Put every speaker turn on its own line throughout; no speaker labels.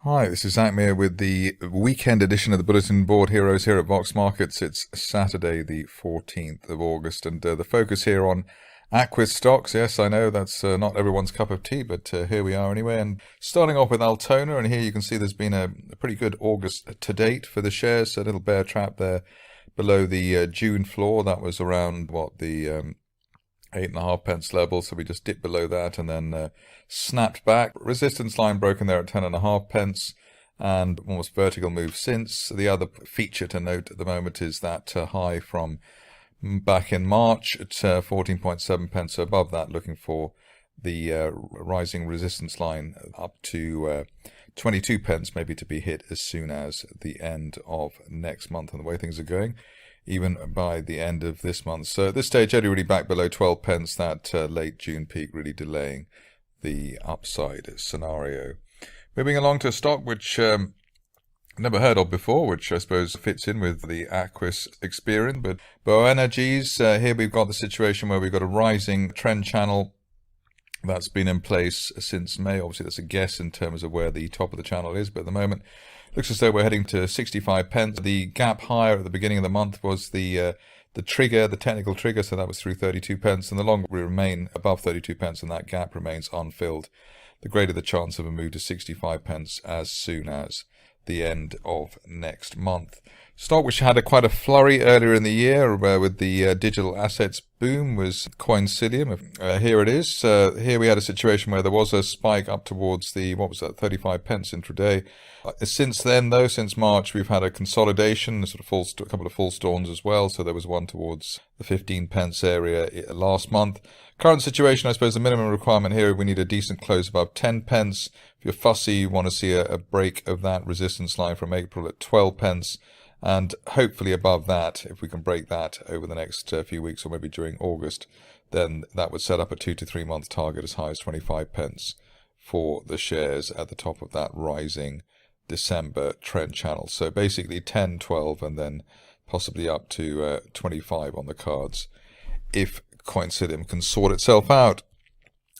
Hi, this is Zak Mir with the weekend edition of the Bulletin Board Heroes here at Vox Markets. It's Saturday, the 14th of August, and the focus here on Aquis stocks. Yes, I know that's not everyone's cup of tea, but here we are anyway. And starting off with Altona, and here you can see there's been a pretty good August to date for the shares. A little bear trap there below the June floor. That was around, the 8.5 pence level, so we just dipped below that and then snapped back. Resistance line broken there at 10.5 pence, and almost vertical move since. The other feature to note at the moment is that high from back in March at 14.7 pence, so above that, looking for the rising resistance line up to 22 pence, maybe to be hit as soon as the end of next month. And the way things are going, even by the end of this month. So at this stage, only really back below 12 pence, that late June peak really delaying the upside scenario. Moving along to a stock which never heard of before, which I suppose fits in with the Aquis experience, but Boanerges, here we've got the situation where we've got a rising trend channel that's been in place since May. Obviously, that's a guess in terms of where the top of the channel is, but at the moment, looks as though we're heading to 65 pence. The gap higher at the beginning of the month was the trigger, the technical trigger, so that was through 32 pence, and the longer we remain above 32 pence and that gap remains unfilled, the greater the chance of a move to 65 pence as soon as the end of next month. Stock which had quite a flurry earlier in the year with the digital assets boom was Coinsilium. Here it is. Here we had a situation where there was a spike up towards the, 35 pence intraday. Since then, though, since March, we've had a consolidation, a couple of full storms as well. So there was one towards the 15 pence area last month. Current situation, I suppose the minimum requirement here, we need a decent close above 10 pence. If you're fussy, you want to see a break of that resistance line from April at 12 pence. And hopefully above that, if we can break that over the next few weeks or maybe during August, then that would set up a 2 to 3 month target as high as 25 pence for the shares at the top of that rising December trend channel. So basically 10, 12, and then possibly up to 25 on the cards if Coinsilium can sort itself out.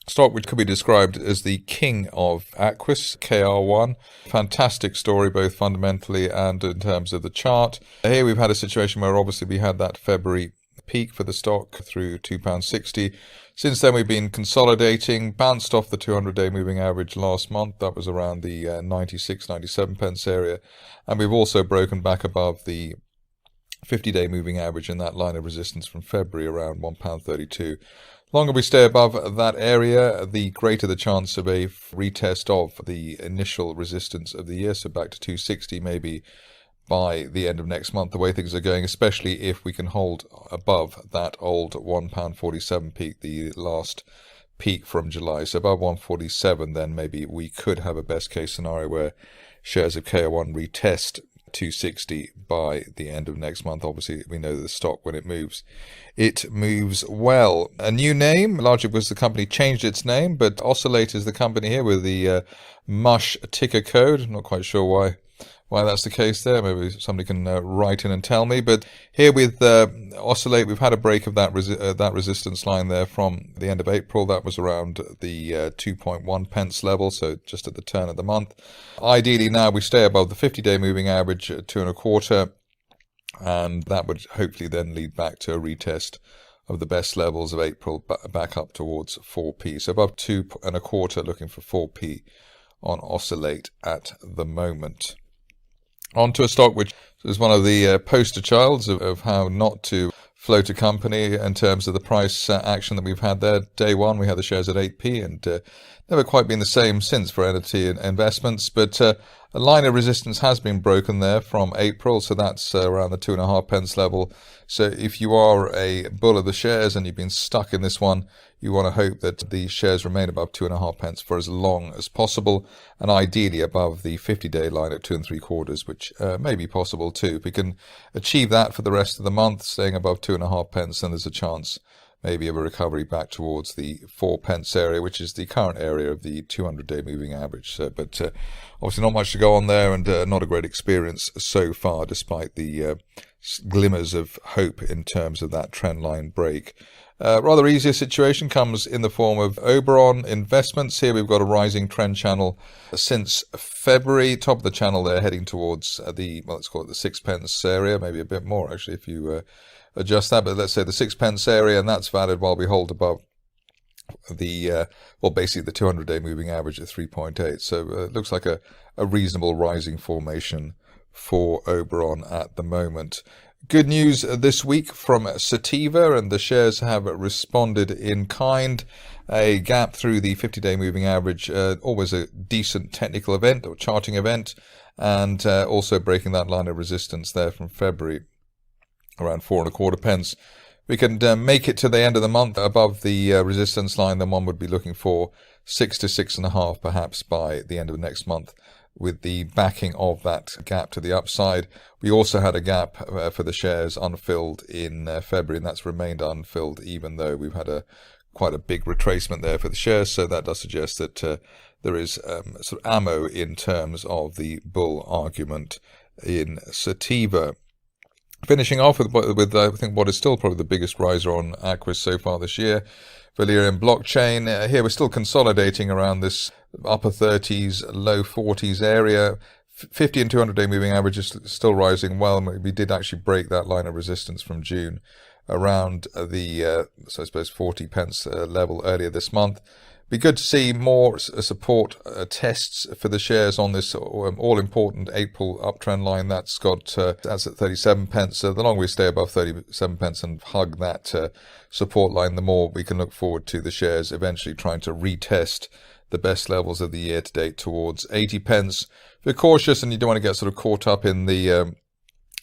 Stock which could be described as the king of Aquis, KR1. Fantastic story, both fundamentally and in terms of the chart. Here we've had a situation where obviously we had that February peak for the stock through £2.60. Since then we've been consolidating, bounced off the 200-day moving average last month. That was around the 96, 97 pence area. And we've also broken back above the 50-day moving average in that line of resistance from February around £1.32. Longer we stay above that area, the greater the chance of a retest of the initial resistance of the year, so back to 260 maybe by the end of next month, the way things are going, especially if we can hold above that old £1.47 peak, the last peak from July. So above 147, then maybe we could have a best case scenario where shares of KR1 retest 260 by the end of next month. Obviously, we know that the stock, when it moves well. A new name, largely because the company changed its name, but Oscillate is the company here with the MUSH ticker code. I'm not quite sure why that's the case there. Maybe somebody can write in and tell me. But here with Oscillate, we've had a break of that resistance line there from the end of April. That was around the 2.1 pence level, so just at the turn of the month. Ideally now we stay above the 50-day moving average at 2.25, and that would hopefully then lead back to a retest of the best levels of April back up towards 4p. So above 2.25, looking for 4p on Oscillate at the moment. On to a stock which is one of the poster childs of how not to float a company in terms of the price action that we've had there. Day one, we had the shares at 8p and never quite been the same since for Entity Investments. But a line of resistance has been broken there from April, so that's around the 2.5 pence level. So if you are a bull of the shares and you've been stuck in this one, you want to hope that the shares remain above 2.5 pence for as long as possible, and ideally above the 50-day line at 2 3/4, which may be possible too. If we can achieve that for the rest of the month, staying above 2.5 pence, then there's a chance maybe a recovery back towards the 4 pence area, which is the current area of the 200-day moving average. But obviously not much to go on there, and not a great experience so far, despite the glimmers of hope in terms of that trend line break. Rather easier situation comes in the form of Oberon investments. Here we've got a rising trend channel since February. Top of the channel there, heading towards let's call it the 6 pence area, maybe a bit more actually if you adjust that, but let's say the 6 pence area, and that's valid while we hold above the basically the 200-day moving average at 3.8. So it looks like a reasonable rising formation for Oberon at the moment. Good news this week from Sativa, and the shares have responded in kind. A gap through the 50-day moving average, always a decent technical event or charting event, and also breaking that line of resistance there from February, around 4.25 pence. We can make it to the end of the month above the resistance line, then one would be looking for 6 to 6.5 perhaps by the end of next month, with the backing of that gap to the upside. We also had a gap for the shares unfilled in February, and that's remained unfilled even though we've had quite a big retracement there for the shares. So that does suggest that there is sort of ammo in terms of the bull argument in Sativa. Finishing off with I think what is still probably the biggest riser on Aquis so far this year, Valereum blockchain. Here we're still consolidating around this upper 30s, low 40s area. 50 and 200-day moving average is still rising well. We did actually break that line of resistance from June around the, so I suppose, 40 pence level earlier this month. Be good to see more support tests for the shares on this all-important April uptrend line. That's at 37 pence. The longer we stay above 37 pence and hug that support line, the more we can look forward to the shares eventually trying to retest the best levels of the year to date towards 80 pence. If you're cautious and you don't want to get sort of caught up in the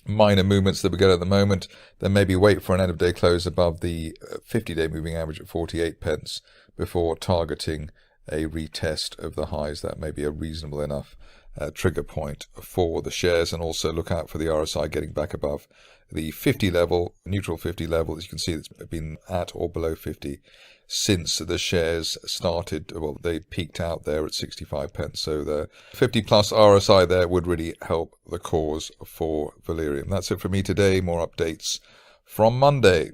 minor movements that we get at the moment, then maybe wait for an end of day close above the 50-day moving average at 48 pence before targeting a retest of the highs. That may be a reasonable enough trigger point for the shares, and also look out for the RSI getting back above the 50 level, neutral 50 level. As you can see, it's been at or below 50 since the shares started. Well, they peaked out there at 65 pence. So the 50 plus RSI there would really help the cause for Valereum. That's it for me today. More updates from Monday.